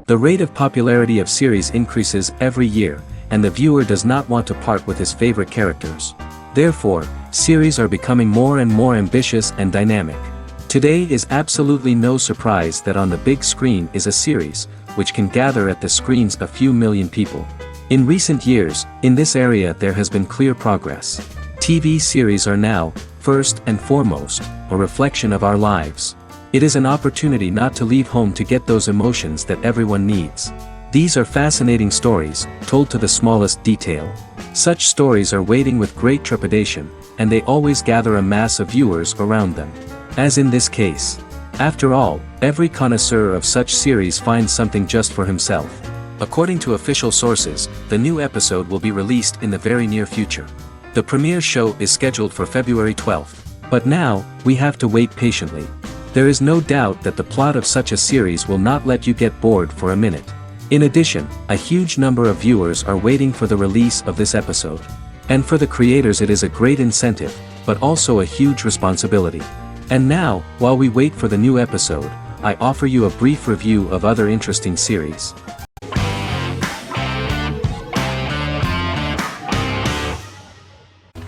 The rate of popularity of series increases every year, and the viewer does not want to part with his favorite characters. Therefore, series are becoming more and more ambitious and dynamic. Today is absolutely no surprise that on the big screen is a series, which can gather at the screens a few million people. In recent years, in this area there has been clear progress. TV series are now, first and foremost, a reflection of our lives. It is an opportunity not to leave home to get those emotions that everyone needs. These are fascinating stories, told to the smallest detail. Such stories are waiting with great trepidation, and they always gather a mass of viewers around them. As in this case. After all, every connoisseur of such series finds something just for himself. According to official sources, the new episode will be released in the very near future. The premiere show is scheduled for February 12th. But now, we have to wait patiently. There is no doubt that the plot of such a series will not let you get bored for a minute. In addition, a huge number of viewers are waiting for the release of this episode. And for the creators it is a great incentive, but also a huge responsibility. And now, while we wait for the new episode, I offer you a brief review of other interesting series.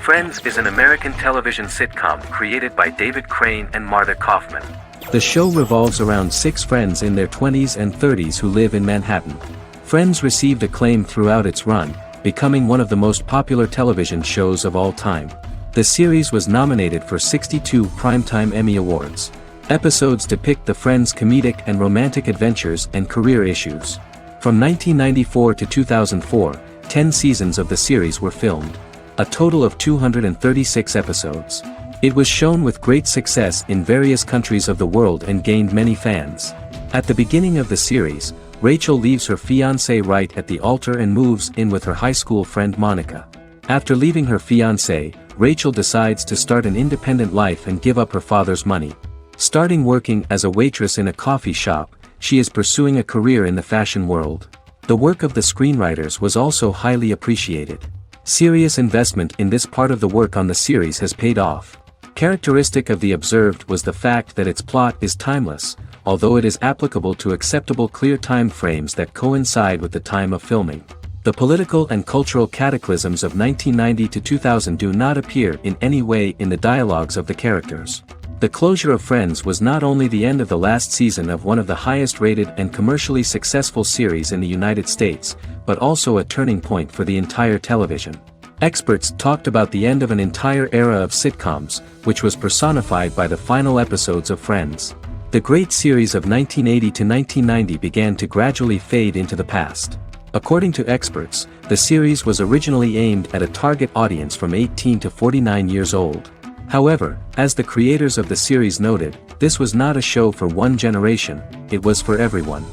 Friends is an American television sitcom created by David Crane and Martha Kaufman. The show revolves around 6 friends in their 20s and 30s who live in Manhattan. Friends received acclaim throughout its run, becoming one of the most popular television shows of all time. The series was nominated for 62 Primetime Emmy Awards. Episodes depict the friends' comedic and romantic adventures and career issues. From 1994 to 2004, 10 seasons of the series were filmed. A total of 236 episodes. It was shown with great success in various countries of the world and gained many fans. At the beginning of the series, Rachel leaves her fiancé right at the altar and moves in with her high school friend Monica. After leaving her fiancé, Rachel decides to start an independent life and give up her father's money. Starting working as a waitress in a coffee shop, she is pursuing a career in the fashion world. The work of the screenwriters was also highly appreciated. Serious investment in this part of the work on the series has paid off. Characteristic of The Observed was the fact that its plot is timeless, although it is applicable to acceptable clear time frames that coincide with the time of filming. The political and cultural cataclysms of 1990 to 2000 do not appear in any way in the dialogues of the characters. The closure of Friends was not only the end of the last season of one of the highest-rated and commercially successful series in the United States, but also a turning point for the entire television. Experts talked about the end of an entire era of sitcoms, which was personified by the final episodes of Friends. The great series of 1980 to 1990 began to gradually fade into the past. According to experts, the series was originally aimed at a target audience from 18 to 49 years old. However, as the creators of the series noted, this was not a show for one generation, it was for everyone.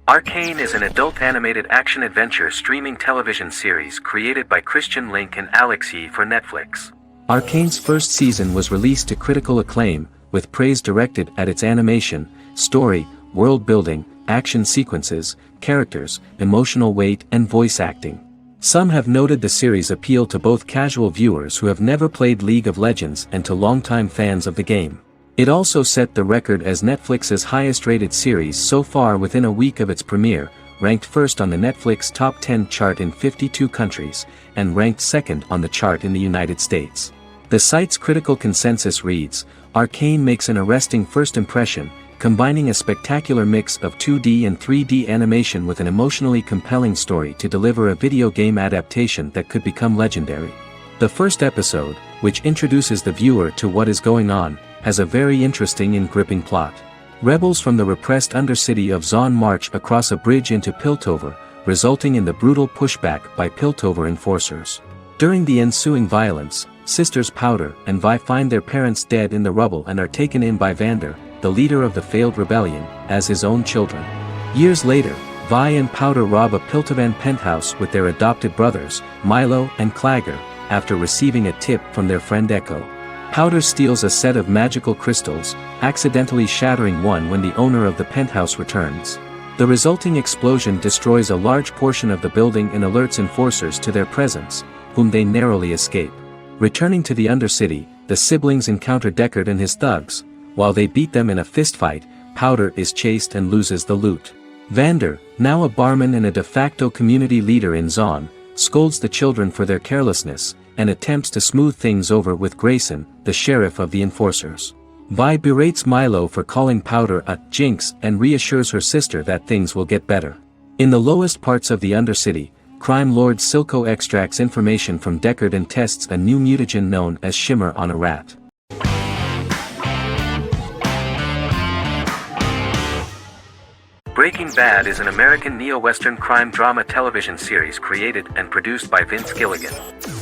Arcane is an adult animated action-adventure streaming television series created by Christian Link and Alex Yee for Netflix. Arcane's first season was released to critical acclaim, with praise directed at its animation, story, world building, action sequences, characters, emotional weight and voice acting. Some have noted the series appeal to both casual viewers who have never played League of Legends and to longtime fans of the game. It also set the record as Netflix's highest-rated series so far within a week of its premiere, ranked first on the Netflix Top 10 chart in 52 countries, and ranked second on the chart in the United States. The site's critical consensus reads, "Arcane makes an arresting first impression, combining a spectacular mix of 2D and 3D animation with an emotionally compelling story to deliver a video game adaptation that could become legendary." The first episode, which introduces the viewer to what is going on, has a very interesting and gripping plot. Rebels from the repressed undercity of Zon march across a bridge into Piltover, resulting in the brutal pushback by Piltover enforcers. During the ensuing violence, sisters Powder and Vi find their parents dead in the rubble and are taken in by Vander, the leader of the failed rebellion, as his own children. Years later, Vi and Powder rob a Piltovan penthouse with their adopted brothers, Milo and Clagger, after receiving a tip from their friend Echo. Powder steals a set of magical crystals, accidentally shattering one when the owner of the penthouse returns. The resulting explosion destroys a large portion of the building and alerts enforcers to their presence, whom they narrowly escape. Returning to the Undercity, the siblings encounter Deckard and his thugs. While they beat them in a fistfight, Powder is chased and loses the loot. Vander, now a barman and a de facto community leader in Zon, scolds the children for their carelessness, and attempts to smooth things over with Grayson, the sheriff of the enforcers. Vi berates Milo for calling Powder a jinx and reassures her sister that things will get better. In the lowest parts of the Undercity, crime lord Silco extracts information from Deckard and tests a new mutagen known as Shimmer on a rat. Breaking Bad is an American neo-Western crime drama television series created and produced by Vince Gilligan.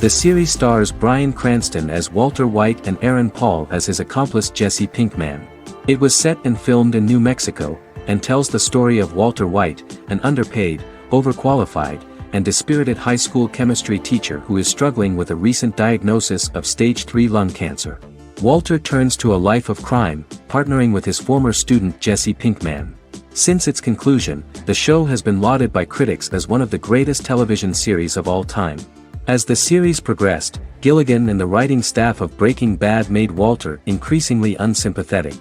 The series stars Bryan Cranston as Walter White and Aaron Paul as his accomplice Jesse Pinkman. It was set and filmed in New Mexico, and tells the story of Walter White, an underpaid, overqualified, and dispirited high school chemistry teacher who is struggling with a recent diagnosis of stage 3 lung cancer. Walter turns to a life of crime, partnering with his former student Jesse Pinkman. Since its conclusion, the show has been lauded by critics as one of the greatest television series of all time. As the series progressed, Gilligan and the writing staff of Breaking Bad made Walter increasingly unsympathetic.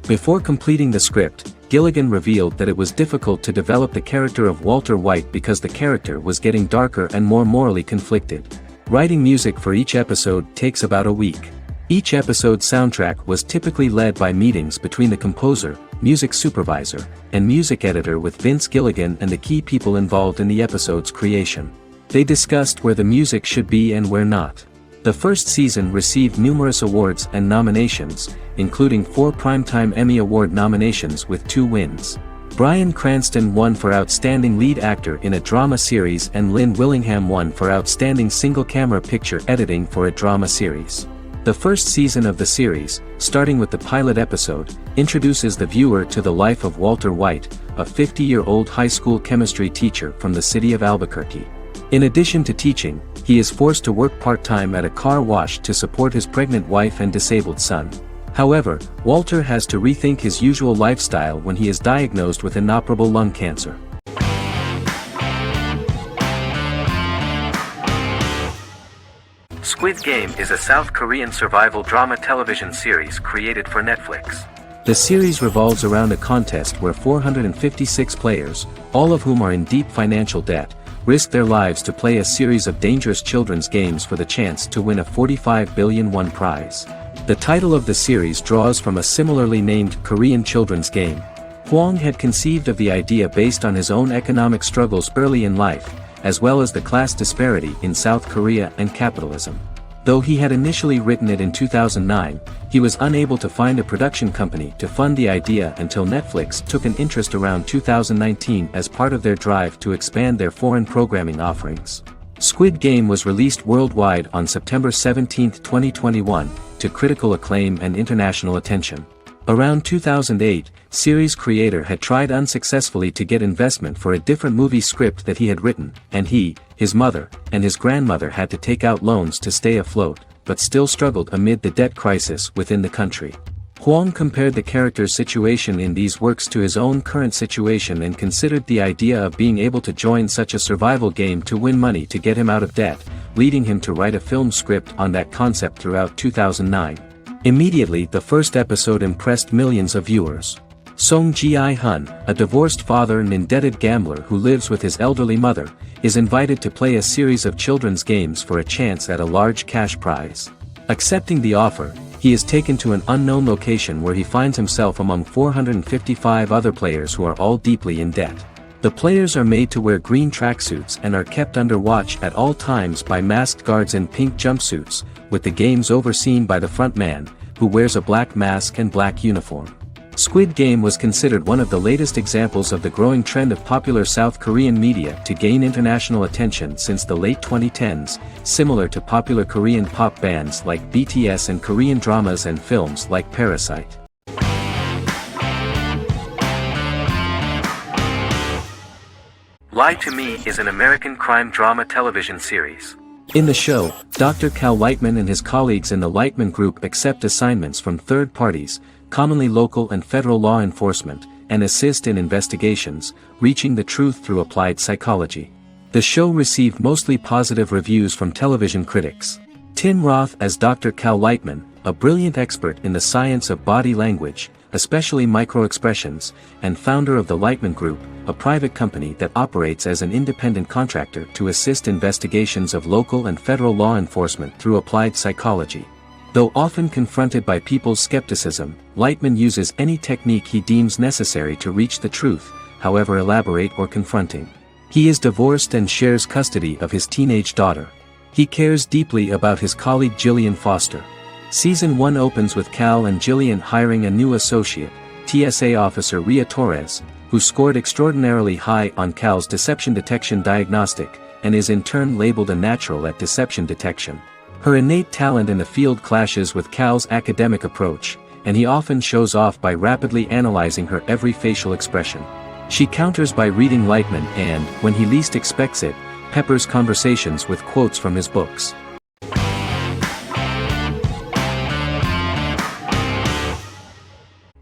Before completing the script, Gilligan revealed that it was difficult to develop the character of Walter White because the character was getting darker and more morally conflicted. Writing music for each episode takes about a week. Each episode's soundtrack was typically led by meetings between the composer, music supervisor, and music editor with Vince Gilligan and the key people involved in the episode's creation. They discussed where the music should be and where not. The first season received numerous awards and nominations, including 4 Primetime Emmy Award nominations with 2 wins. Bryan Cranston won for Outstanding Lead Actor in a Drama Series and Lynn Willingham won for Outstanding Single-Camera Picture Editing for a Drama Series. The first season of the series, starting with the pilot episode, introduces the viewer to the life of Walter White, a 50-year-old high school chemistry teacher from the city of Albuquerque. In addition to teaching, he is forced to work part-time at a car wash to support his pregnant wife and disabled son. However, Walter has to rethink his usual lifestyle when he is diagnosed with inoperable lung cancer. Squid Game is a South Korean survival drama television series created for Netflix. The series revolves around a contest where 456 players, all of whom are in deep financial debt, risk their lives to play a series of dangerous children's games for the chance to win a 45 billion won prize. The title of the series draws from a similarly named Korean children's game. Hwang had conceived of the idea based on his own economic struggles early in life, as well as the class disparity in South Korea and capitalism. Though he had initially written it in 2009, he was unable to find a production company to fund the idea until Netflix took an interest around 2019 as part of their drive to expand their foreign programming offerings. Squid Game was released worldwide on September 17, 2021, to critical acclaim and international attention. Around 2008, series creator had tried unsuccessfully to get investment for a different movie script that he had written, and he, his mother, and his grandmother had to take out loans to stay afloat, but still struggled amid the debt crisis within the country. Hwang compared the character's situation in these works to his own current situation and considered the idea of being able to join such a survival game to win money to get him out of debt, leading him to write a film script on that concept throughout 2009. Immediately the first episode impressed millions of viewers. Song Ji-hun, a divorced father and indebted gambler who lives with his elderly mother, is invited to play a series of children's games for a chance at a large cash prize. Accepting the offer, he is taken to an unknown location where he finds himself among 455 other players who are all deeply in debt. The players are made to wear green tracksuits and are kept under watch at all times by masked guards in pink jumpsuits, with the games overseen by the front man, who wears a black mask and black uniform. Squid Game was considered one of the latest examples of the growing trend of popular South Korean media to gain international attention since the late 2010s, similar to popular Korean pop bands like BTS and Korean dramas and films like Parasite. Lie to Me is an American crime drama television series. In the show, Dr. Cal Lightman and his colleagues in the Lightman Group accept assignments from third parties, commonly local and federal law enforcement, and assist in investigations, reaching the truth through applied psychology. The show received mostly positive reviews from television critics. Tim Roth as Dr. Cal Lightman, a brilliant expert in the science of body language, especially microexpressions, and founder of the Lightman Group, a private company that operates as an independent contractor to assist investigations of local and federal law enforcement through applied psychology. Though often confronted by people's skepticism, Lightman uses any technique he deems necessary to reach the truth, however elaborate or confronting. He is divorced and shares custody of his teenage daughter. He cares deeply about his colleague Gillian Foster. Season 1 opens with Cal and Gillian hiring a new associate, TSA officer Rhea Torres, who scored extraordinarily high on Cal's deception detection diagnostic, and is in turn labeled a natural at deception detection. Her innate talent in the field clashes with Cal's academic approach, and he often shows off by rapidly analyzing her every facial expression. She counters by reading Lightman and, when he least expects it, peppers conversations with quotes from his books.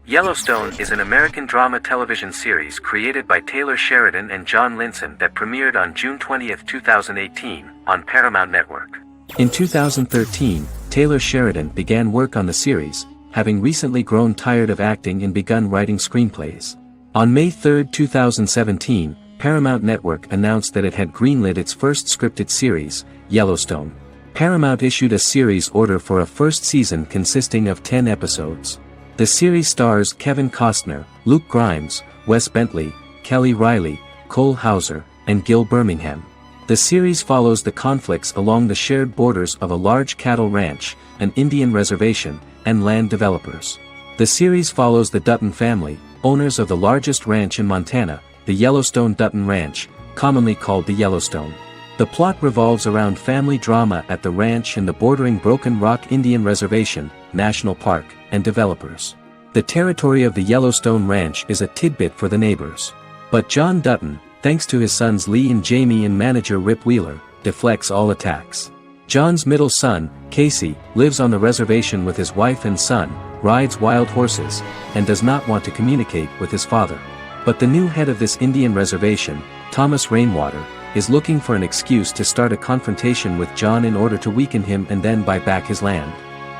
Yellowstone is an American drama television series created by Taylor Sheridan and John Linson that premiered on June 20, 2018, on Paramount Network. In 2013, Taylor Sheridan began work on the series, having recently grown tired of acting and begun writing screenplays. On May 3, 2017, Paramount Network announced that it had greenlit its first scripted series, Yellowstone. Paramount issued a series order for a first season consisting of 10 episodes. The series stars Kevin Costner, Luke Grimes, Wes Bentley, Kelly Riley, Cole Hauser, and Gil Birmingham. The series follows the conflicts along the shared borders of a large cattle ranch, an Indian reservation, and land developers. The series follows the Dutton family, owners of the largest ranch in Montana, the Yellowstone Dutton Ranch, commonly called the Yellowstone. The plot revolves around family drama at the ranch and the bordering Broken Rock Indian Reservation, National Park, and developers. The territory of the Yellowstone Ranch is a tidbit for the neighbors. But John Dutton, thanks to his sons Lee and Jamie and manager Rip Wheeler, deflects all attacks. John's middle son, Casey, lives on the reservation with his wife and son, rides wild horses, and does not want to communicate with his father. But the new head of this Indian reservation, Thomas Rainwater, is looking for an excuse to start a confrontation with John in order to weaken him and then buy back his land.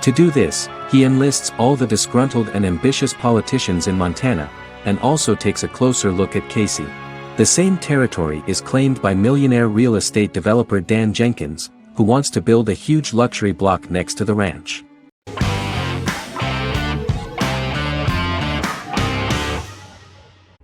To do this, he enlists all the disgruntled and ambitious politicians in Montana, and also takes a closer look at Casey. The same territory is claimed by millionaire real estate developer Dan Jenkins, who wants to build a huge luxury block next to the ranch.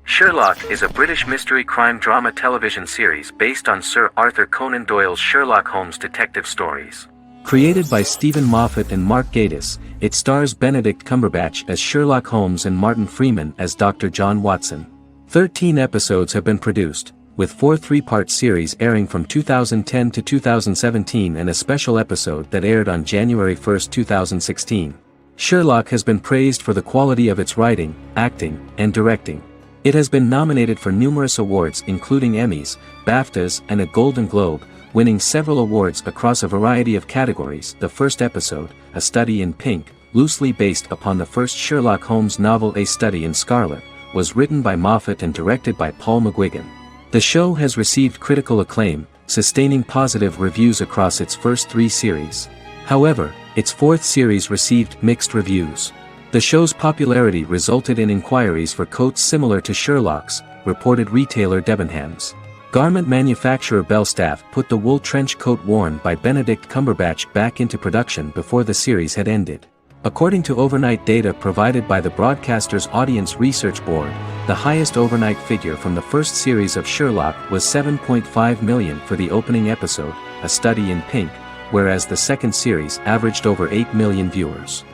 Sherlock is a British mystery crime drama television series based on Sir Arthur Conan Doyle's Sherlock Holmes detective stories. Created by Stephen Moffat and Mark Gatiss, it stars Benedict Cumberbatch as Sherlock Holmes and Martin Freeman as Dr. John Watson. 13 episodes have been produced, with 4 three-part series airing from 2010 to 2017 and a special episode that aired on January 1, 2016. Sherlock has been praised for the quality of its writing, acting, and directing. It has been nominated for numerous awards including Emmys, BAFTAs, and a Golden Globe, winning several awards across a variety of categories. The first episode, A Study in Pink, loosely based upon the first Sherlock Holmes novel A Study in Scarlet, was written by Moffat and directed by Paul McGuigan. The show has received critical acclaim, sustaining positive reviews across its first 3 series. However, its 4th series received mixed reviews. The show's popularity resulted in inquiries for coats similar to Sherlock's, reported retailer Debenhams. Garment manufacturer Belstaff put the wool trench coat worn by Benedict Cumberbatch back into production before the series had ended. According to overnight data provided by the broadcaster's Audience Research Board, the highest overnight figure from the first series of Sherlock was 7.5 million for the opening episode, A Study in Pink, whereas the second series averaged over 8 million viewers.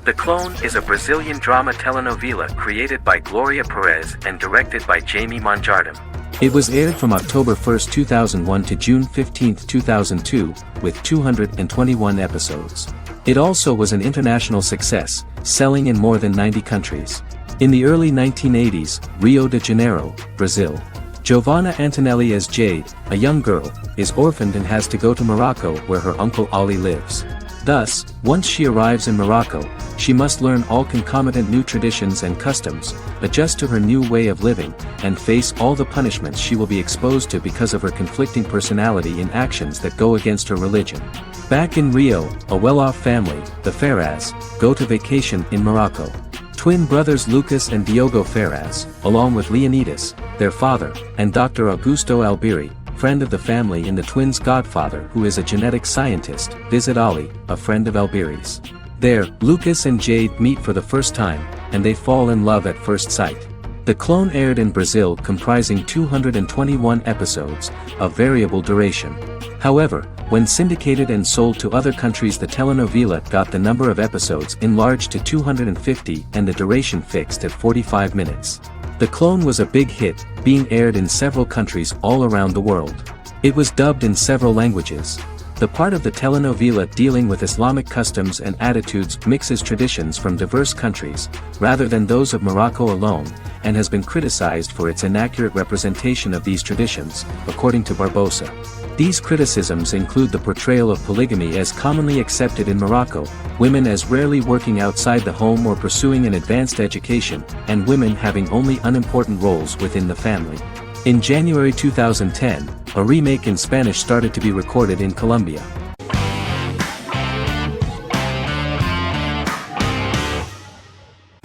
The Clone is a Brazilian drama telenovela created by Gloria Perez and directed by Jamie Monjardim. It was aired from October 1, 2001 to June 15, 2002, with 221 episodes. It also was an international success, selling in more than 90 countries. In the early 1980s, Rio de Janeiro, Brazil. Giovanna Antonelli as Jade, a young girl, is orphaned and has to go to Morocco where her uncle Ali lives. Thus, once she arrives in Morocco, she must learn all concomitant new traditions and customs, adjust to her new way of living, and face all the punishments she will be exposed to because of her conflicting personality in actions that go against her religion. Back in Rio, a well-off family, the Ferraz, go to vacation in Morocco. Twin brothers Lucas and Diogo Ferraz, along with Leonidas, their father, and Dr. Augusto Albiri, friend of the family and the twins' godfather who is a genetic scientist, visit Ali, a friend of Albiri's. There, Lucas and Jade meet for the first time, and they fall in love at first sight. The clone aired in Brazil comprising 221 episodes, of variable duration. However, when syndicated and sold to other countries, the telenovela got the number of episodes enlarged to 250 and the duration fixed at 45 minutes. The clone was a big hit, being aired in several countries all around the world. It was dubbed in several languages. The part of the telenovela dealing with Islamic customs and attitudes mixes traditions from diverse countries, rather than those of Morocco alone, and has been criticized for its inaccurate representation of these traditions, according to Barbosa. These criticisms include the portrayal of polygamy as commonly accepted in Morocco, women as rarely working outside the home or pursuing an advanced education, and women having only unimportant roles within the family. In January 2010, a remake in Spanish started to be recorded in Colombia.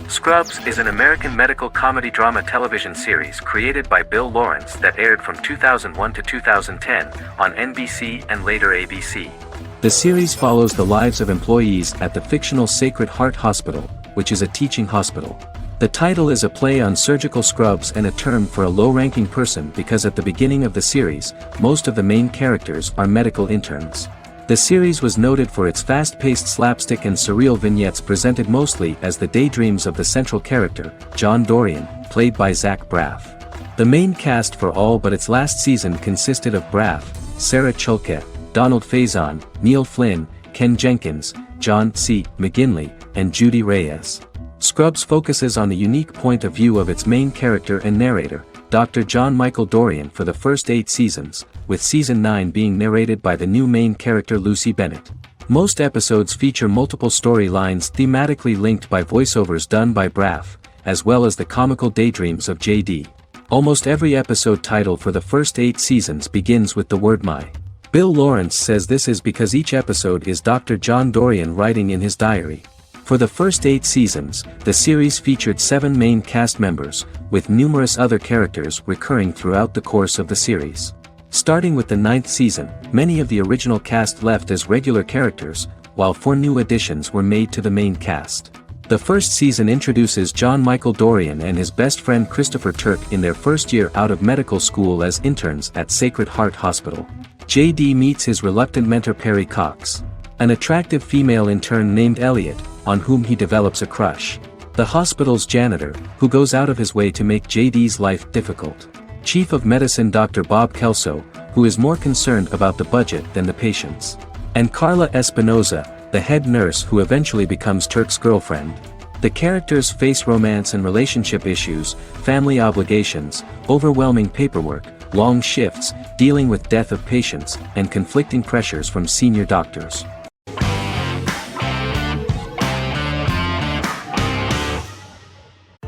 Scrubs is an American medical comedy drama television series created by Bill Lawrence that aired from 2001 to 2010 on NBC and later ABC. The series follows the lives of employees at the fictional Sacred Heart Hospital, which is a teaching hospital. The title is a play on surgical scrubs and a term for a low-ranking person because at the beginning of the series, most of the main characters are medical interns. The series was noted for its fast-paced slapstick and surreal vignettes presented mostly as the daydreams of the central character, John Dorian, played by Zach Braff. The main cast for all but its last season consisted of Braff, Sarah Chulke, Donald Faison, Neil Flynn, Ken Jenkins, John C. McGinley, and Judy Reyes. Scrubs focuses on the unique point of view of its main character and narrator, Dr. John Michael Dorian for the first 8 seasons, with season 9 being narrated by the new main character Lucy Bennett. Most episodes feature multiple storylines thematically linked by voiceovers done by Braff, as well as the comical daydreams of JD. Almost every episode title for the first 8 seasons begins with the word my. Bill Lawrence says this is because each episode is Dr. John Dorian writing in his diary. For the first 8 seasons, the series featured 7 main cast members, with numerous other characters recurring throughout the course of the series. Starting with the 9th season, many of the original cast left as regular characters, while 4 new additions were made to the main cast. The first season introduces John Michael Dorian and his best friend Christopher Turk in their first year out of medical school as interns at Sacred Heart Hospital. JD meets his reluctant mentor Perry Cox, an attractive female intern named Elliot, on whom he develops a crush. The hospital's janitor, who goes out of his way to make JD's life difficult. Chief of Medicine Dr. Bob Kelso, who is more concerned about the budget than the patients. And Carla Espinoza, the head nurse who eventually becomes Turk's girlfriend. The characters face romance and relationship issues, family obligations, overwhelming paperwork, long shifts, dealing with death of patients, and conflicting pressures from senior doctors.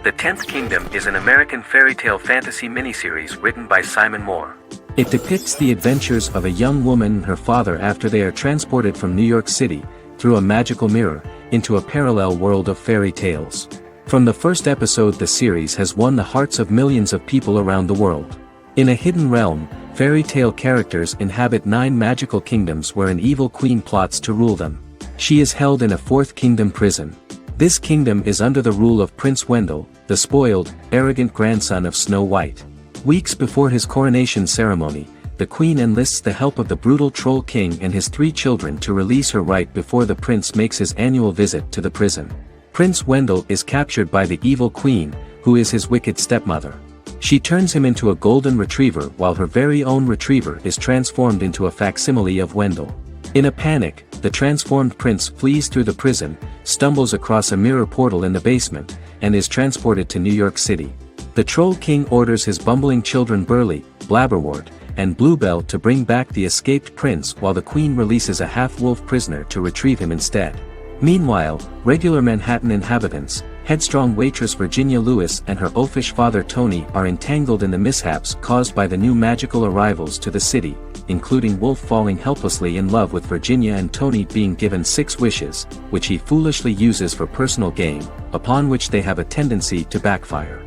The 10th Kingdom is an American fairy tale fantasy miniseries written by Simon Moore. It depicts the adventures of a young woman and her father after they are transported from New York City, through a magical mirror, into a parallel world of fairy tales. From the first episode, the series has won the hearts of millions of people around the world. In a hidden realm, fairy tale characters inhabit 9 magical kingdoms where an evil queen plots to rule them. She is held in a 4th kingdom prison. This kingdom is under the rule of Prince Wendell, the spoiled, arrogant grandson of Snow White. Weeks before his coronation ceremony, the queen enlists the help of the brutal Troll King and his 3 children to release her right before the prince makes his annual visit to the prison. Prince Wendell is captured by the evil queen, who is his wicked stepmother. She turns him into a golden retriever while her very own retriever is transformed into a facsimile of Wendell. In a panic, the transformed prince flees through the prison, stumbles across a mirror portal in the basement, and is transported to New York City. The Troll King orders his bumbling children Burley, Blabberwort, and Bluebell to bring back the escaped prince while the queen releases a half-wolf prisoner to retrieve him instead. Meanwhile, regular Manhattan inhabitants, headstrong waitress Virginia Lewis and her oafish father Tony are entangled in the mishaps caused by the new magical arrivals to the city, including Wolf falling helplessly in love with Virginia and Tony being given 6 wishes, which he foolishly uses for personal gain, upon which they have a tendency to backfire.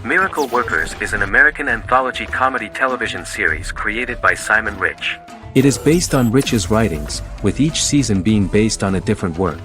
Miracle Workers is an American anthology comedy television series created by Simon Rich. It is based on Rich's writings, with each season being based on a different work.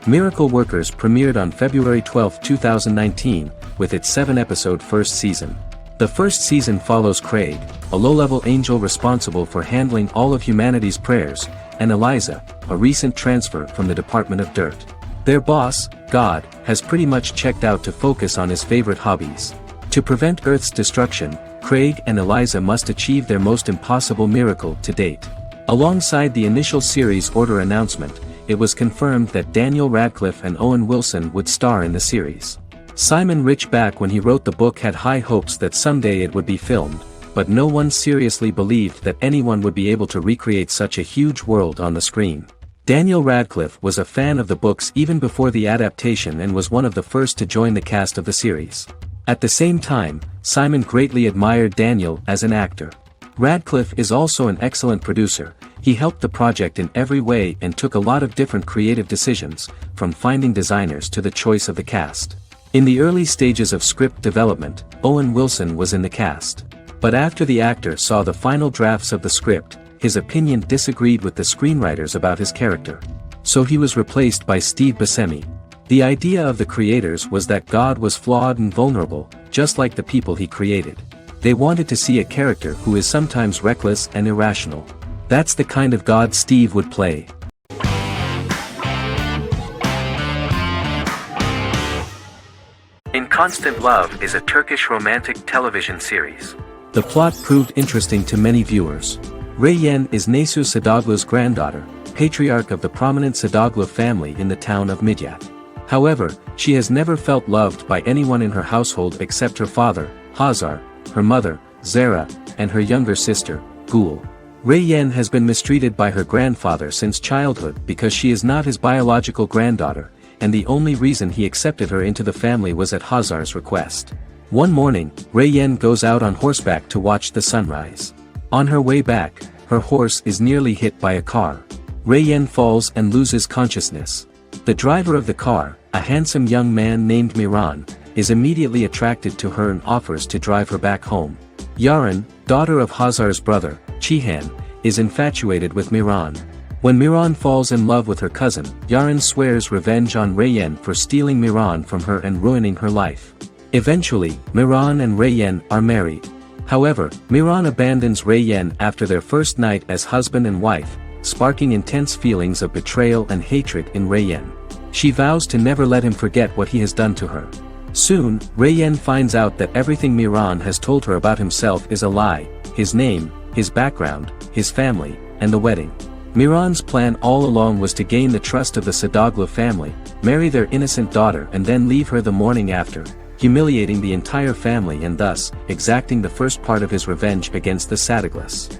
Miracle Workers premiered on February 12, 2019, with its 7-episode first season. The first season follows Craig, a low-level angel responsible for handling all of humanity's prayers, and Eliza, a recent transfer from the Department of Dirt. Their boss, God, has pretty much checked out to focus on his favorite hobbies. To prevent Earth's destruction, Craig and Eliza must achieve their most impossible miracle to date. Alongside the initial series order announcement, it was confirmed that Daniel Radcliffe and Owen Wilson would star in the series. Simon Rich back when he wrote the book had high hopes that someday it would be filmed, but no one seriously believed that anyone would be able to recreate such a huge world on the screen. Daniel Radcliffe was a fan of the books even before the adaptation and was one of the first to join the cast of the series. At the same time, Simon greatly admired Daniel as an actor. Radcliffe is also an excellent producer. He helped the project in every way and took a lot of different creative decisions, from finding designers to the choice of the cast. In the early stages of script development, Owen Wilson was in the cast. But after the actor saw the final drafts of the script, his opinion disagreed with the screenwriters about his character. So he was replaced by Steve Buscemi. The idea of the creators was that God was flawed and vulnerable, just like the people he created. They wanted to see a character who is sometimes reckless and irrational. That's the kind of God Steve would play. In Constant Love is a Turkish romantic television series. The plot proved interesting to many viewers. Reyyen is Nesu Sadoglu's granddaughter, patriarch of the prominent Sadoglu family in the town of Midyat. However, she has never felt loved by anyone in her household except her father, Hazar, her mother, Zara, and her younger sister, Gul. Reyyen has been mistreated by her grandfather since childhood because she is not his biological granddaughter, and the only reason he accepted her into the family was at Hazar's request. One morning, Reyyen goes out on horseback to watch the sunrise. On her way back, her horse is nearly hit by a car. Reyyen falls and loses consciousness. The driver of the car, a handsome young man named Miran, is immediately attracted to her and offers to drive her back home. Yaren, daughter of Hazar's brother, Chihan, is infatuated with Miran. When Miran falls in love with her cousin, Yaren swears revenge on Reyyen for stealing Miran from her and ruining her life. Eventually, Miran and Reyyen are married. However, Miran abandons Reyyen after their first night as husband and wife, sparking intense feelings of betrayal and hatred in Reyyen. She vows to never let him forget what he has done to her. Soon, Reyyen finds out that everything Miran has told her about himself is a lie: his name, his background, his family, and the wedding. Miran's plan all along was to gain the trust of the Sadoglu family, marry their innocent daughter and then leave her the morning after, humiliating the entire family and thus, exacting the first part of his revenge against the Sadaglus.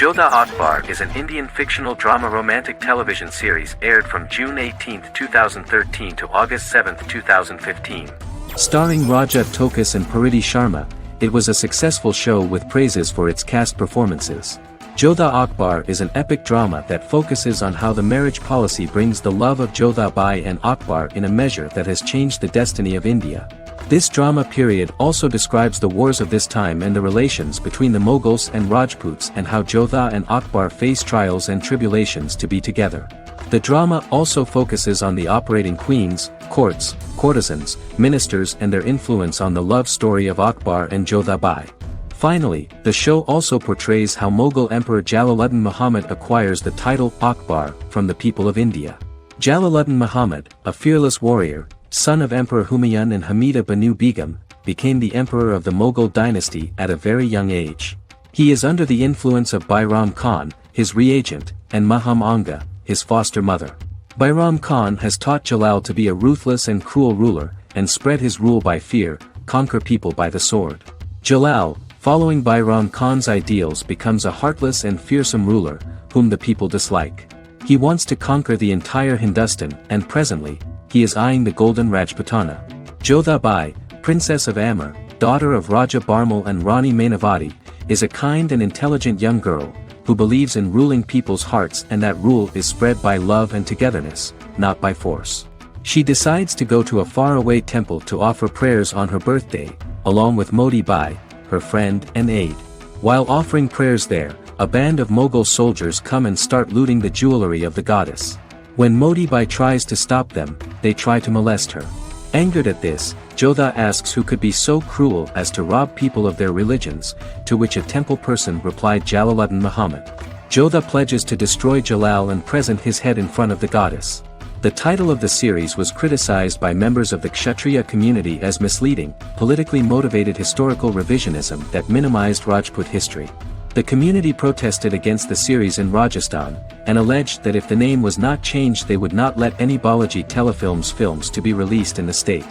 Jodha Akbar is an Indian fictional drama romantic television series aired from June 18, 2013 to August 7, 2015. Starring Raja Tokas and Pariti Sharma, it was a successful show with praises for its cast performances. Jodha Akbar is an epic drama that focuses on how the marriage policy brings the love of Jodha Bai and Akbar in a measure that has changed the destiny of India. This drama period also describes the wars of this time and the relations between the Mughals and Rajputs and how Jodha and Akbar face trials and tribulations to be together. The drama also focuses on the operating queens, courts, courtesans, ministers and their influence on the love story of Akbar and Jodha Bai. Finally, the show also portrays how Mughal Emperor Jalaluddin Muhammad acquires the title Akbar from the people of India. Jalaluddin Muhammad, a fearless warrior, son of Emperor Humayun and Hamida Banu Begum, became the emperor of the Mughal dynasty at a very young age. He is under the influence of Bairam Khan, his reagent, and Maham Anga, his foster mother. Bayram Khan has taught Jalal to be a ruthless and cruel ruler, and spread his rule by fear, conquer people by the sword. Jalal, following Bayram Khan's ideals, becomes a heartless and fearsome ruler, whom the people dislike. He wants to conquer the entire Hindustan, and presently, he is eyeing the golden Rajputana. Jodha Bai, Princess of Amber, daughter of Raja Barmal and Rani Mainavati, is a kind and intelligent young girl, who believes in ruling people's hearts, and that rule is spread by love and togetherness, not by force. She decides to go to a faraway temple to offer prayers on her birthday, along with Modi Bai, her friend and aide. While offering prayers there, a band of Mughal soldiers come and start looting the jewelry of the goddess. When Modi Bai tries to stop them, they try to molest her. Angered at this, Jodha asks who could be so cruel as to rob people of their religions, to which a temple person replied Jalaluddin Muhammad. Jodha pledges to destroy Jalal and present his head in front of the goddess. The title of the series was criticized by members of the Kshatriya community as misleading, politically motivated historical revisionism that minimized Rajput history. The community protested against the series in Rajasthan, and alleged that if the name was not changed they would not let any Balaji Telefilms films to be released in the state.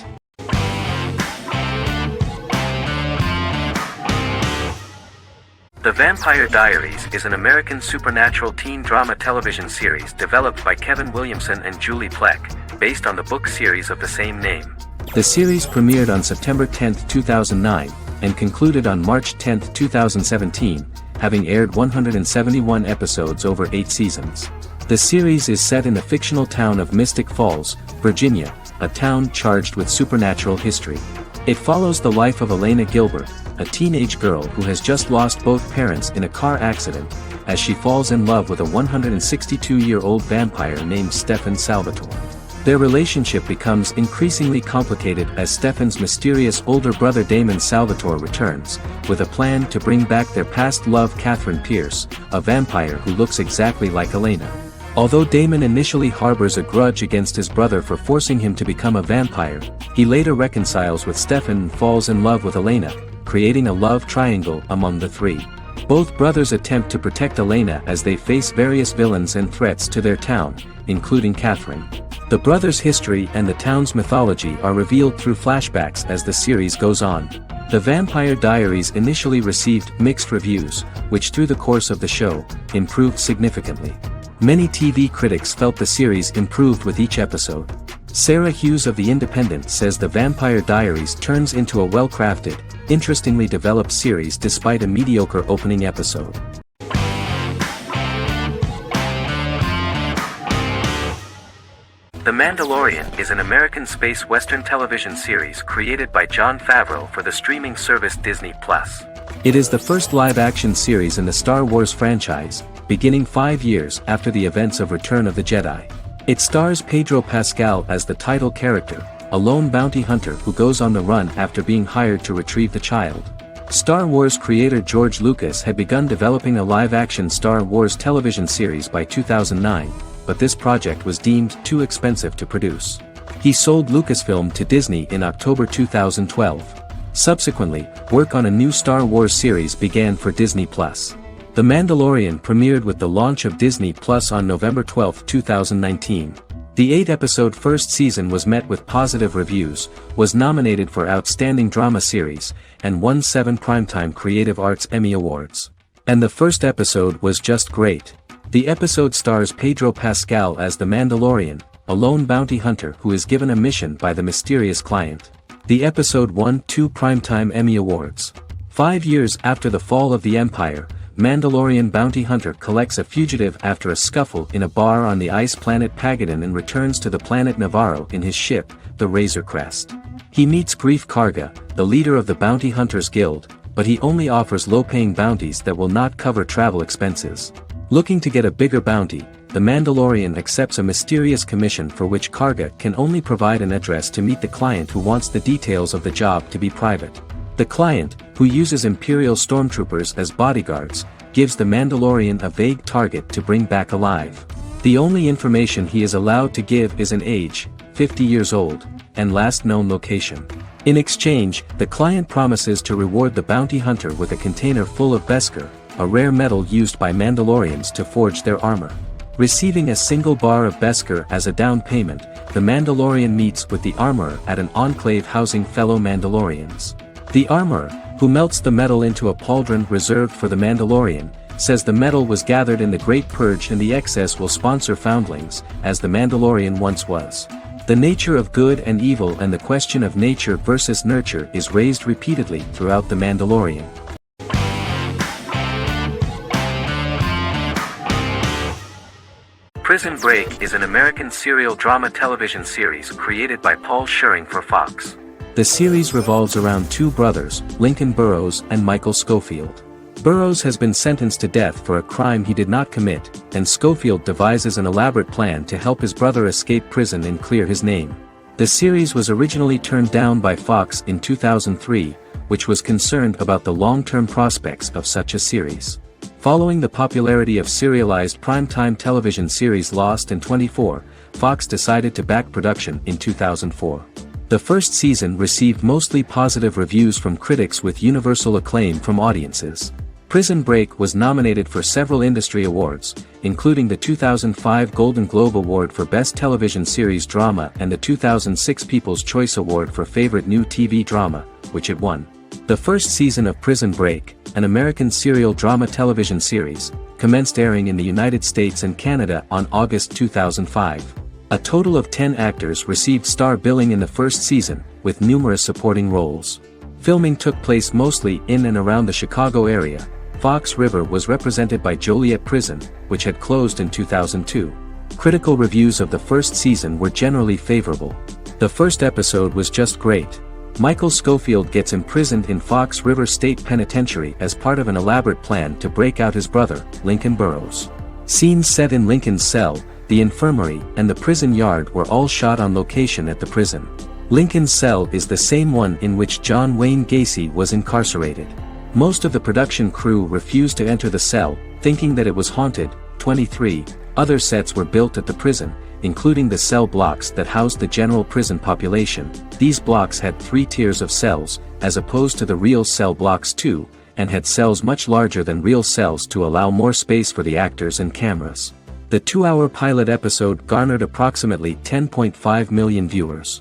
The Vampire Diaries is an American supernatural teen drama television series developed by Kevin Williamson and Julie Plec, based on the book series of the same name. The series premiered on September 10, 2009, and concluded on March 10, 2017, having aired 171 episodes over 8 seasons. The series is set in the fictional town of Mystic Falls, Virginia, a town charged with supernatural history. It follows the life of Elena Gilbert, a teenage girl who has just lost both parents in a car accident, as she falls in love with a 162-year-old vampire named Stefan Salvatore. Their relationship becomes increasingly complicated as Stefan's mysterious older brother Damon Salvatore returns, with a plan to bring back their past love Catherine Pierce, a vampire who looks exactly like Elena. Although Damon initially harbors a grudge against his brother for forcing him to become a vampire, he later reconciles with Stefan and falls in love with Elena, creating a love triangle among the three. Both brothers attempt to protect Elena as they face various villains and threats to their town, including Catherine. The brothers' history and the town's mythology are revealed through flashbacks as the series goes on. The Vampire Diaries initially received mixed reviews, which through the course of the show, improved significantly. Many TV critics felt the series improved with each episode. Sarah Hughes of The Independent says The Vampire Diaries turns into a well-crafted, interestingly developed series despite a mediocre opening episode. The Mandalorian is an American space western television series created by Jon Favreau for the streaming service Disney+. It is the first live-action series in the Star Wars franchise, beginning 5 years after the events of Return of the Jedi. It stars Pedro Pascal as the title character, a lone bounty hunter who goes on the run after being hired to retrieve the child. Star Wars creator George Lucas had begun developing a live-action Star Wars television series by 2009, but this project was deemed too expensive to produce. He sold Lucasfilm to Disney in October 2012. Subsequently, work on a new Star Wars series began for Disney+. The Mandalorian premiered with the launch of Disney Plus on November 12, 2019. The 8-episode first season was met with positive reviews, was nominated for Outstanding Drama Series, and won 7 Primetime Creative Arts Emmy Awards. And the first episode was just great. The episode stars Pedro Pascal as the Mandalorian, a lone bounty hunter who is given a mission by the mysterious client. The episode won 2 Primetime Emmy Awards. 5 years after the fall of the Empire, Mandalorian bounty hunter collects a fugitive after a scuffle in a bar on the ice planet Pagadan and returns to the planet Navarro in his ship, the Razor Crest. He meets Grief Karga, the leader of the Bounty Hunters Guild, but he only offers low-paying bounties that will not cover travel expenses. Looking to get a bigger bounty, the Mandalorian accepts a mysterious commission for which Karga can only provide an address to meet the client who wants the details of the job to be private. The client, who uses Imperial stormtroopers as bodyguards, gives the Mandalorian a vague target to bring back alive. The only information he is allowed to give is an age, 50 years old, and last known location. In exchange, the client promises to reward the bounty hunter with a container full of Beskar, a rare metal used by Mandalorians to forge their armor. Receiving a single bar of Beskar as a down payment, the Mandalorian meets with the Armorer at an enclave housing fellow Mandalorians. The Armorer, who melts the metal into a pauldron reserved for the Mandalorian, says the metal was gathered in the Great Purge and the excess will sponsor foundlings, as the Mandalorian once was. The nature of good and evil and the question of nature versus nurture is raised repeatedly throughout The Mandalorian. Prison Break is an American serial drama television series created by Paul Schering for Fox. The series revolves around two brothers, Lincoln Burrows and Michael Schofield. Burrows has been sentenced to death for a crime he did not commit, and Schofield devises an elaborate plan to help his brother escape prison and clear his name. The series was originally turned down by Fox in 2003, which was concerned about the long-term prospects of such a series. Following the popularity of serialized primetime television series Lost and 24, Fox decided to back production in 2004. The first season received mostly positive reviews from critics with universal acclaim from audiences. Prison Break was nominated for several industry awards, including the 2005 Golden Globe Award for Best Television Series Drama and the 2006 People's Choice Award for Favorite New TV Drama, which it won. The first season of Prison Break, an American serial drama television series, commenced airing in the United States and Canada on August 2005. A total of 10 actors received star billing in the first season, with numerous supporting roles. Filming took place mostly in and around the Chicago area. Fox River was represented by Joliet Prison, which had closed in 2002. Critical reviews of the first season were generally favorable. The first episode was just great. Michael Schofield gets imprisoned in Fox River State Penitentiary as part of an elaborate plan to break out his brother, Lincoln Burrows. Scenes set in Lincoln's cell, the infirmary, and the prison yard were all shot on location at the prison. Lincoln's cell is the same one in which John Wayne Gacy was incarcerated. Most of the production crew refused to enter the cell, thinking that it was haunted. 23 other sets were built at the prison, including the cell blocks that housed the general prison population. These blocks had 3 tiers of cells, as opposed to the real cell blocks 2, and had cells much larger than real cells to allow more space for the actors and cameras. The 2-hour pilot episode garnered approximately 10.5 million viewers.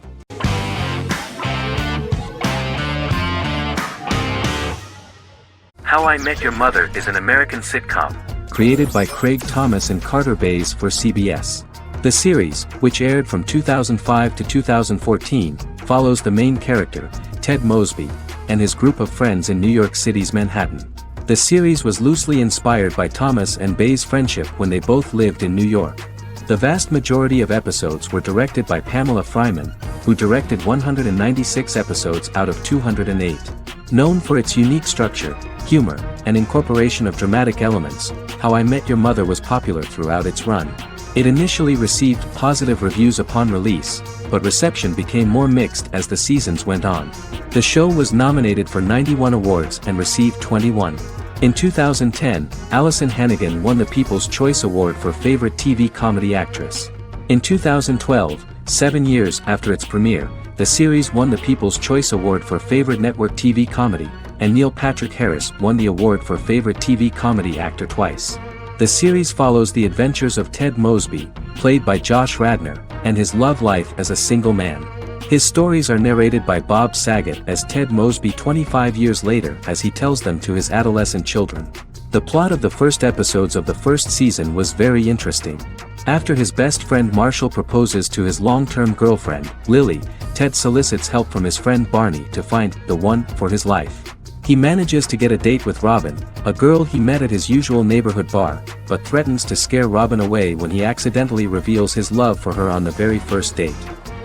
How I Met Your Mother is an American sitcom, created by Craig Thomas and Carter Bays for CBS. The series, which aired from 2005 to 2014, follows the main character, Ted Mosby, and his group of friends in New York City's Manhattan. The series was loosely inspired by Thomas and Bays' friendship when they both lived in New York. The vast majority of episodes were directed by Pamela Fryman, who directed 196 episodes out of 208. Known for its unique structure, humor, and incorporation of dramatic elements, How I Met Your Mother was popular throughout its run. It initially received positive reviews upon release, but reception became more mixed as the seasons went on. The show was nominated for 91 awards and received 21. In 2010, Allison Hannigan won the People's Choice Award for Favorite TV Comedy Actress. In 2012, 7 years after its premiere, the series won the People's Choice Award for Favorite Network TV Comedy, and Neil Patrick Harris won the award for Favorite TV Comedy Actor twice. The series follows the adventures of Ted Mosby, played by Josh Radnor, and his love life as a single man. His stories are narrated by Bob Saget as Ted Mosby 25 years later as he tells them to his adolescent children. The plot of the first episodes of the first season was very interesting. After his best friend Marshall proposes to his long-term girlfriend, Lily, Ted solicits help from his friend Barney to find the one for his life. He manages to get a date with Robin, a girl he met at his usual neighborhood bar, but threatens to scare Robin away when he accidentally reveals his love for her on the very first date.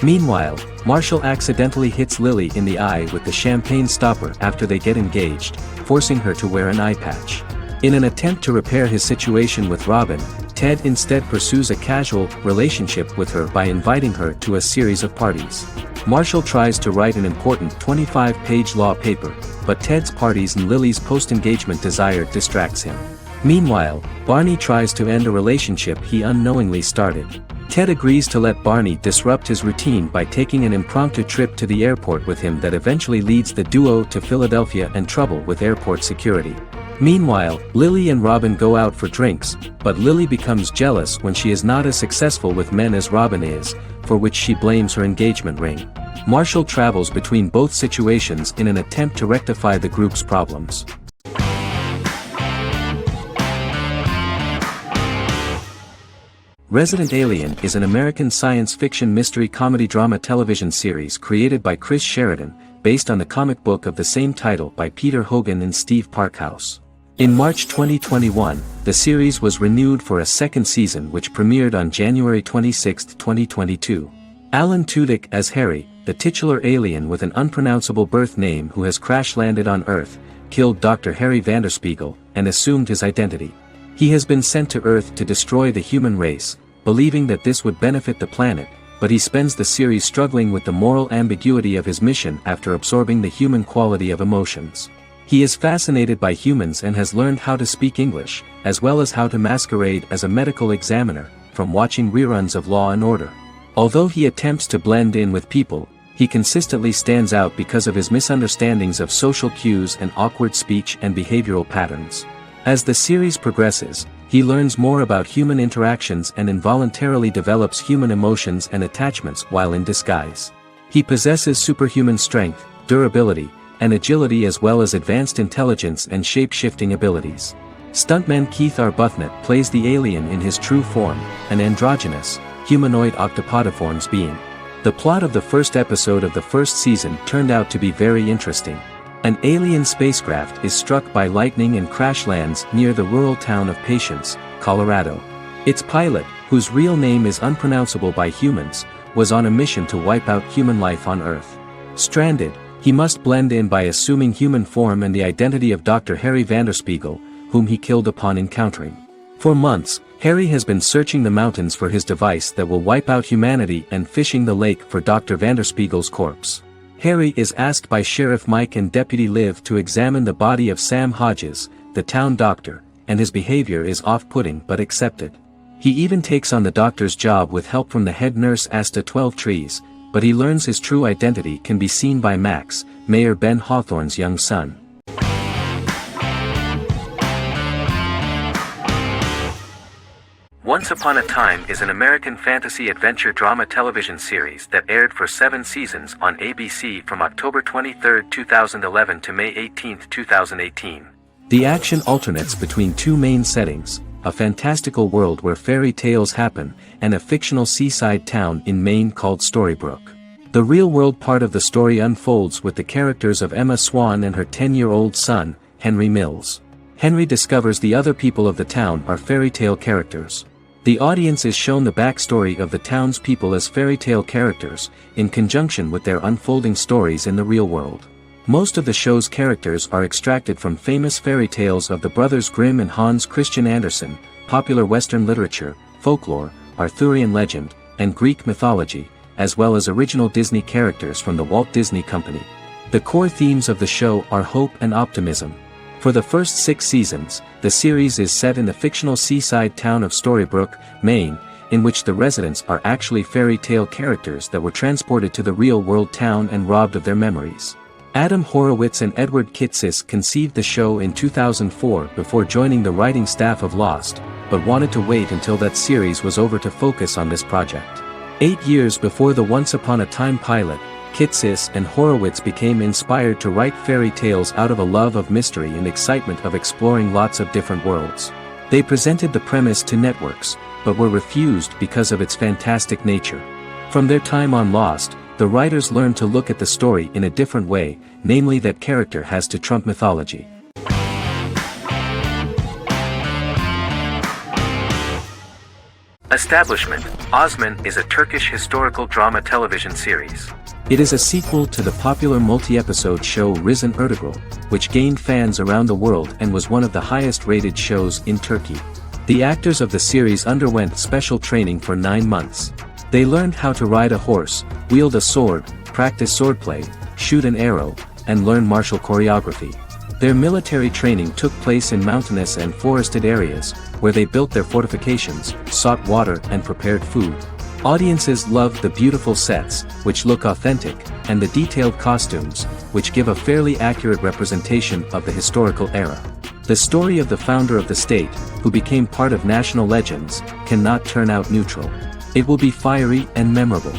Meanwhile, Marshall accidentally hits Lily in the eye with the champagne stopper after they get engaged, forcing her to wear an eye patch. In an attempt to repair his situation with Robin, Ted instead pursues a casual relationship with her by inviting her to a series of parties. Marshall tries to write an important 25-page law paper, but Ted's parties and Lily's post-engagement desire distracts him. Meanwhile, Barney tries to end a relationship he unknowingly started. Ted agrees to let Barney disrupt his routine by taking an impromptu trip to the airport with him that eventually leads the duo to Philadelphia and trouble with airport security. Meanwhile, Lily and Robin go out for drinks, but Lily becomes jealous when she is not as successful with men as Robin is, for which she blames her engagement ring. Marshall travels between both situations in an attempt to rectify the group's problems. Resident Alien is an American science fiction mystery comedy drama television series created by Chris Sheridan, based on the comic book of the same title by Peter Hogan and Steve Parkhouse. In March 2021, the series was renewed for a second season which premiered on January 26, 2022. Alan Tudyk as Harry, the titular alien with an unpronounceable birth name who has crash-landed on Earth, killed Dr. Harry Vanderspiegel, and assumed his identity. He has been sent to Earth to destroy the human race, believing that this would benefit the planet, but he spends the series struggling with the moral ambiguity of his mission after absorbing the human quality of emotions. He is fascinated by humans and has learned how to speak English, as well as how to masquerade as a medical examiner, from watching reruns of Law & Order. Although he attempts to blend in with people, he consistently stands out because of his misunderstandings of social cues and awkward speech and behavioral patterns. As the series progresses, he learns more about human interactions and involuntarily develops human emotions and attachments while in disguise. He possesses superhuman strength, durability, and agility as well as advanced intelligence and shape-shifting abilities. Stuntman Keith Arbuthnot plays the alien in his true form, an androgynous, humanoid octopodiforms being. The plot of the first episode of the first season turned out to be very interesting. An alien spacecraft is struck by lightning and crash lands near the rural town of Patience, Colorado. Its pilot, whose real name is unpronounceable by humans, was on a mission to wipe out human life on Earth. Stranded, he must blend in by assuming human form and the identity of Dr. Harry Vanderspiegel, whom he killed upon encountering. For months, Harry has been searching the mountains for his device that will wipe out humanity and fishing the lake for Dr. Vanderspiegel's corpse. Harry is asked by Sheriff Mike and Deputy Liv to examine the body of Sam Hodges, the town doctor, and his behavior is off-putting but accepted. He even takes on the doctor's job with help from the head nurse Asta 12 Trees, but he learns his true identity can be seen by Max, Mayor Ben Hawthorne's young son. Once Upon a Time is an American fantasy adventure drama television series that aired for 7 seasons on ABC from October 23, 2011 to May 18, 2018. The action alternates between two main settings, a fantastical world where fairy tales happen, and a fictional seaside town in Maine called Storybrooke. The real-world part of the story unfolds with the characters of Emma Swan and her 10-year-old son, Henry Mills. Henry discovers the other people of the town are fairy tale characters. The audience is shown the backstory of the town's people as fairy tale characters, in conjunction with their unfolding stories in the real world. Most of the show's characters are extracted from famous fairy tales of the Brothers Grimm and Hans Christian Andersen, popular Western literature, folklore, Arthurian legend, and Greek mythology, as well as original Disney characters from the Walt Disney Company. The core themes of the show are hope and optimism. For the first 6 seasons, the series is set in the fictional seaside town of Storybrooke, Maine, in which the residents are actually fairy tale characters that were transported to the real-world town and robbed of their memories. Adam Horowitz and Edward Kitsis conceived the show in 2004 before joining the writing staff of Lost, but wanted to wait until that series was over to focus on this project. 8 years before the Once Upon a Time pilot, Kitsis and Horowitz became inspired to write fairy tales out of a love of mystery and excitement of exploring lots of different worlds. They presented the premise to networks, but were refused because of its fantastic nature. From their time on Lost, the writers learned to look at the story in a different way, namely that character has to trump mythology. Establishment: Osman is a Turkish historical drama television series. It is a sequel to the popular multi-episode show Risen Ertugrul, which gained fans around the world and was one of the highest-rated shows in Turkey. The actors of the series underwent special training for 9 months. They learned how to ride a horse, wield a sword, practice swordplay, shoot an arrow, and learn martial choreography. Their military training took place in mountainous and forested areas, where they built their fortifications, sought water and prepared food. Audiences loved the beautiful sets, which look authentic, and the detailed costumes, which give a fairly accurate representation of the historical era. The story of the founder of the state, who became part of national legends, cannot turn out neutral. It will be fiery and memorable.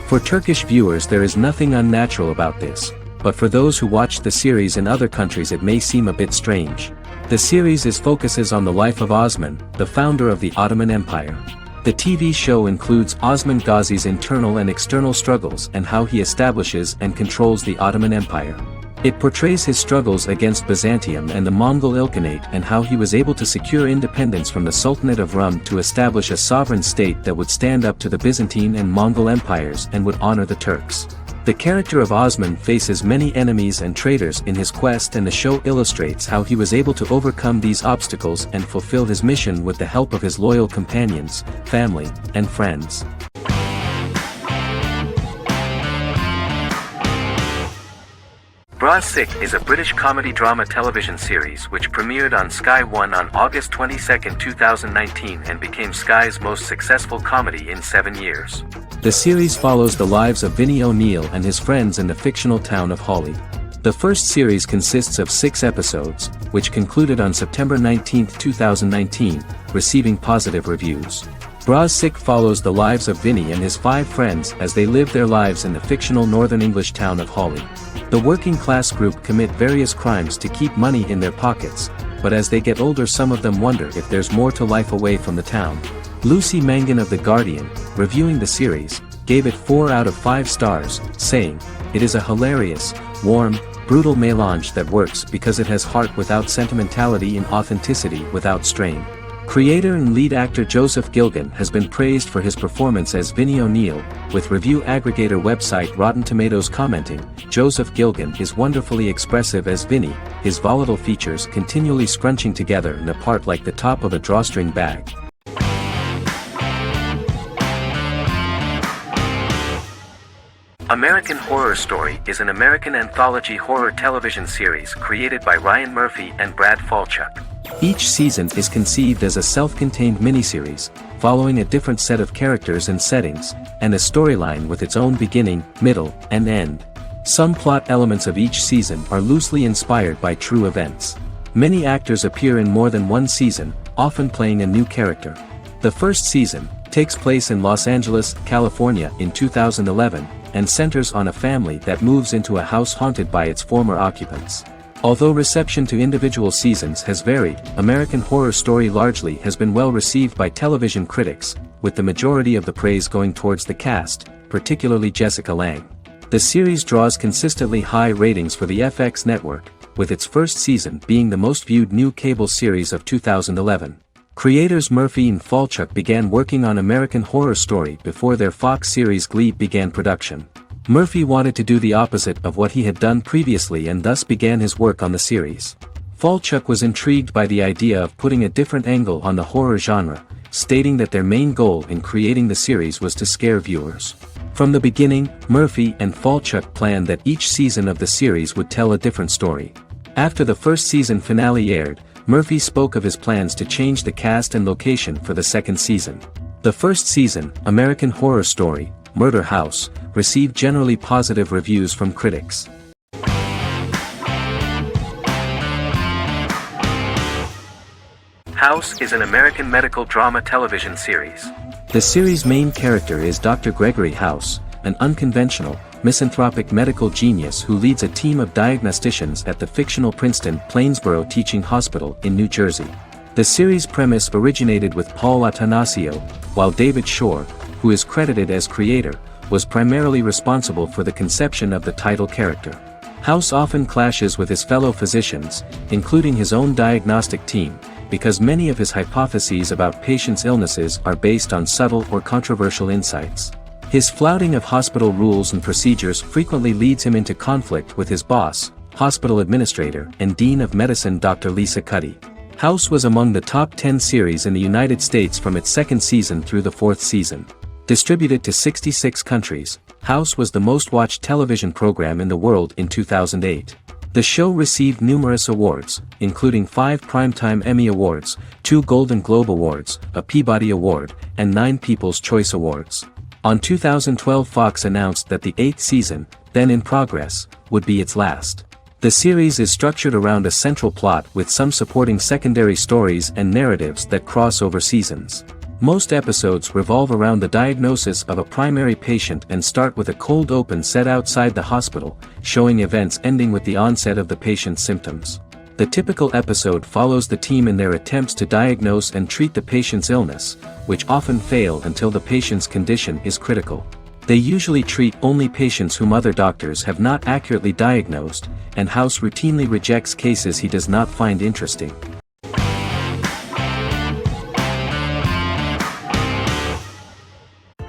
For Turkish viewers there is nothing unnatural about this, but for those who watched the series in other countries it may seem a bit strange. The series focuses on the life of Osman, the founder of the Ottoman Empire. The TV show includes Osman Ghazi's internal and external struggles and how he establishes and controls the Ottoman Empire. It portrays his struggles against Byzantium and the Mongol Ilkhanate and how he was able to secure independence from the Sultanate of Rum to establish a sovereign state that would stand up to the Byzantine and Mongol empires and would honor the Turks. The character of Osman faces many enemies and traitors in his quest, and the show illustrates how he was able to overcome these obstacles and fulfill his mission with the help of his loyal companions, family, and friends. Bras is a British comedy drama television series which premiered on Sky One on August 22, 2019 and became Sky's most successful comedy in 7 years. The series follows the lives of Vinnie O'Neill and his friends in the fictional town of Hawley. The first series consists of 6 episodes, which concluded on September 19, 2019, receiving positive reviews. Bras follows the lives of Vinnie and his 5 friends as they live their lives in the fictional Northern English town of Hawley. The working class group commit various crimes to keep money in their pockets, but as they get older some of them wonder if there's more to life away from the town. Lucy Mangan of The Guardian, reviewing the series, gave it 4 out of 5 stars, saying, "It is a hilarious, warm, brutal melange that works because it has heart without sentimentality and authenticity without strain." Creator and lead actor Joseph Gilgun has been praised for his performance as Vinnie O'Neill, with review aggregator website Rotten Tomatoes commenting, "Joseph Gilgun is wonderfully expressive as Vinnie, his volatile features continually scrunching together and apart like the top of a drawstring bag." American Horror Story is an American anthology horror television series created by Ryan Murphy and Brad Falchuk. Each season is conceived as a self-contained miniseries, following a different set of characters and settings, and a storyline with its own beginning, middle, and end. Some plot elements of each season are loosely inspired by true events. Many actors appear in more than one season, often playing a new character. The first season takes place in Los Angeles, California in 2011, and centers on a family that moves into a house haunted by its former occupants. Although reception to individual seasons has varied, American Horror Story largely has been well received by television critics, with the majority of the praise going towards the cast, particularly Jessica Lange. The series draws consistently high ratings for the FX network, with its first season being the most viewed new cable series of 2011. Creators Murphy and Falchuk began working on American Horror Story before their Fox series Glee began production. Murphy wanted to do the opposite of what he had done previously and thus began his work on the series. Falchuk was intrigued by the idea of putting a different angle on the horror genre, stating that their main goal in creating the series was to scare viewers. From the beginning, Murphy and Falchuk planned that each season of the series would tell a different story. After the first season finale aired, Murphy spoke of his plans to change the cast and location for the second season. The first season, American Horror Story, Murder House, received generally positive reviews from critics. House is an American medical drama television series. The series' main character is Dr. Gregory House, an unconventional, misanthropic medical genius who leads a team of diagnosticians at the fictional Princeton Plainsboro Teaching Hospital in New Jersey. The series' premise originated with Paul Attanasio, while David Shore, who is credited as creator, was primarily responsible for the conception of the title character. House often clashes with his fellow physicians, including his own diagnostic team, because many of his hypotheses about patients' illnesses are based on subtle or controversial insights. His flouting of hospital rules and procedures frequently leads him into conflict with his boss, hospital administrator and dean of medicine Dr. Lisa Cuddy. House was among the top 10 series in the United States from its second season through the fourth season. Distributed to 66 countries, House was the most watched television program in the world in 2008. The show received numerous awards, including 5 Primetime Emmy Awards, 2 Golden Globe Awards, a Peabody Award, and 9 People's Choice Awards. On 2012, Fox announced that the 8th season, then in progress, would be its last. The series is structured around a central plot with some supporting secondary stories and narratives that cross over seasons. Most episodes revolve around the diagnosis of a primary patient and start with a cold open set outside the hospital, showing events ending with the onset of the patient's symptoms. The typical episode follows the team in their attempts to diagnose and treat the patient's illness, which often fail until the patient's condition is critical. They usually treat only patients whom other doctors have not accurately diagnosed, and House routinely rejects cases he does not find interesting.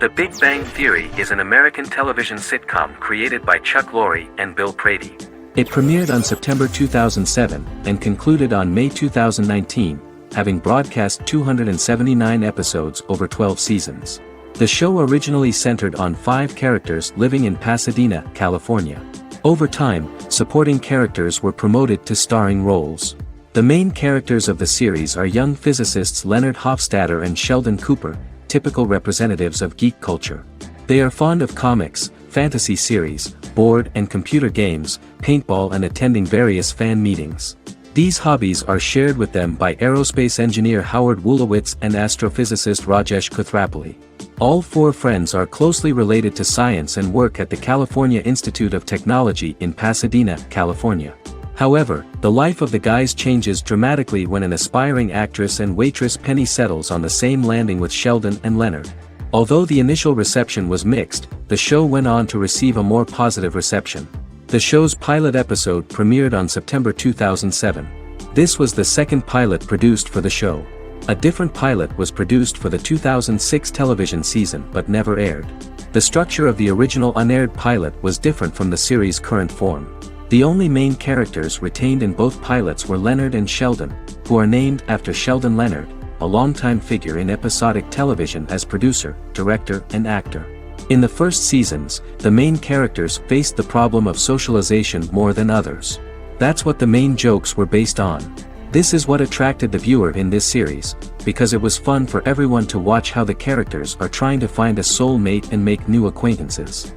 The Big Bang Theory is an American television sitcom created by Chuck Lorre and Bill Prady. It premiered on September 2007 and concluded on May 2019, having broadcast 279 episodes over 12 seasons. The show originally centered on 5 characters living in Pasadena, California. Over time, supporting characters were promoted to starring roles. The main characters of the series are young physicists Leonard Hofstadter and Sheldon Cooper, typical representatives of geek culture. They are fond of comics, fantasy series, board and computer games, paintball and attending various fan meetings. These hobbies are shared with them by aerospace engineer Howard Wolowitz and astrophysicist Rajesh Kuthrapalli. All 4 friends are closely related to science and work at the California Institute of Technology in Pasadena, California. However, the life of the guys changes dramatically when an aspiring actress and waitress Penny settles on the same landing with Sheldon and Leonard. Although the initial reception was mixed, the show went on to receive a more positive reception. The show's pilot episode premiered on September 2007. This was the second pilot produced for the show. A different pilot was produced for the 2006 television season but never aired. The structure of the original unaired pilot was different from the series' current form. The only main characters retained in both pilots were Leonard and Sheldon, who are named after Sheldon Leonard, a longtime figure in episodic television as producer, director, and actor. In the first seasons, the main characters faced the problem of socialization more than others. That's what the main jokes were based on. This is what attracted the viewer in this series, because it was fun for everyone to watch how the characters are trying to find a soul mate and make new acquaintances.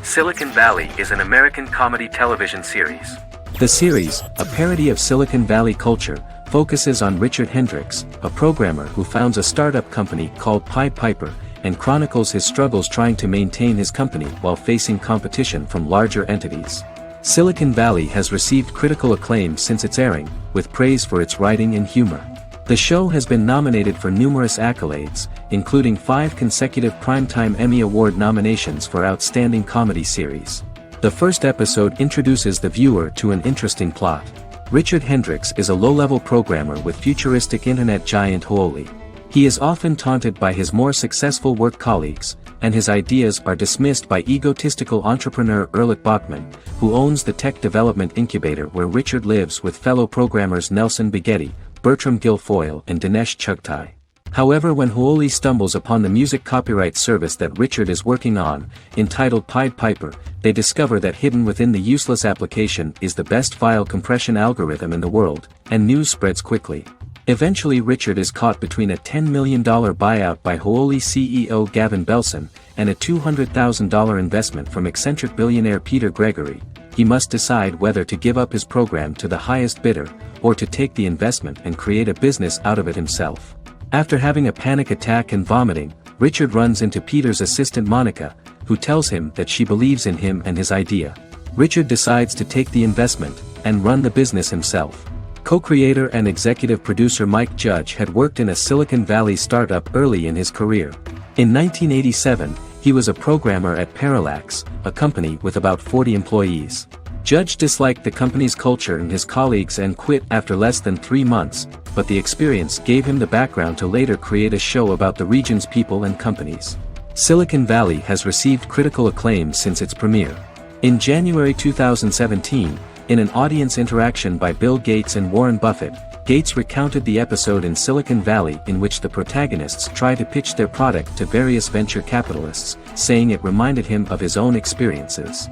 Silicon Valley is an American comedy television series. The series, a parody of Silicon Valley culture, focuses on Richard Hendricks, a programmer who founds a startup company called Pied Piper, and chronicles his struggles trying to maintain his company while facing competition from larger entities. Silicon Valley has received critical acclaim since its airing, with praise for its writing and humor. The show has been nominated for numerous accolades, including 5 consecutive Primetime Emmy Award nominations for Outstanding Comedy Series. The first episode introduces the viewer to an interesting plot. Richard Hendricks is a low-level programmer with futuristic internet giant Huawei. He is often taunted by his more successful work colleagues, and his ideas are dismissed by egotistical entrepreneur Erlich Bachman, who owns the tech development incubator where Richard lives with fellow programmers Nelson Bighetti, Bertram Guilfoyle and Dinesh Chugtai. However, when Huawei stumbles upon the music copyright service that Richard is working on, entitled Pied Piper, they discover that hidden within the useless application is the best file compression algorithm in the world, and news spreads quickly. Eventually Richard is caught between a $10 million buyout by Huawei CEO Gavin Belson, and a $200,000 investment from eccentric billionaire Peter Gregory. He must decide whether to give up his program to the highest bidder, or to take the investment and create a business out of it himself. After having a panic attack and vomiting, Richard runs into Peter's assistant Monica, who tells him that she believes in him and his idea. Richard decides to take the investment, and run the business himself. Co-creator and executive producer Mike Judge had worked in a Silicon Valley startup early in his career. In 1987, he was a programmer at Parallax, a company with about 40 employees. Judge disliked the company's culture and his colleagues and quit after less than 3 months, but the experience gave him the background to later create a show about the region's people and companies. Silicon Valley has received critical acclaim since its premiere. In January 2017, in an audience interaction by Bill Gates and Warren Buffett, Gates recounted the episode in Silicon Valley in which the protagonists try to pitch their product to various venture capitalists, saying it reminded him of his own experiences.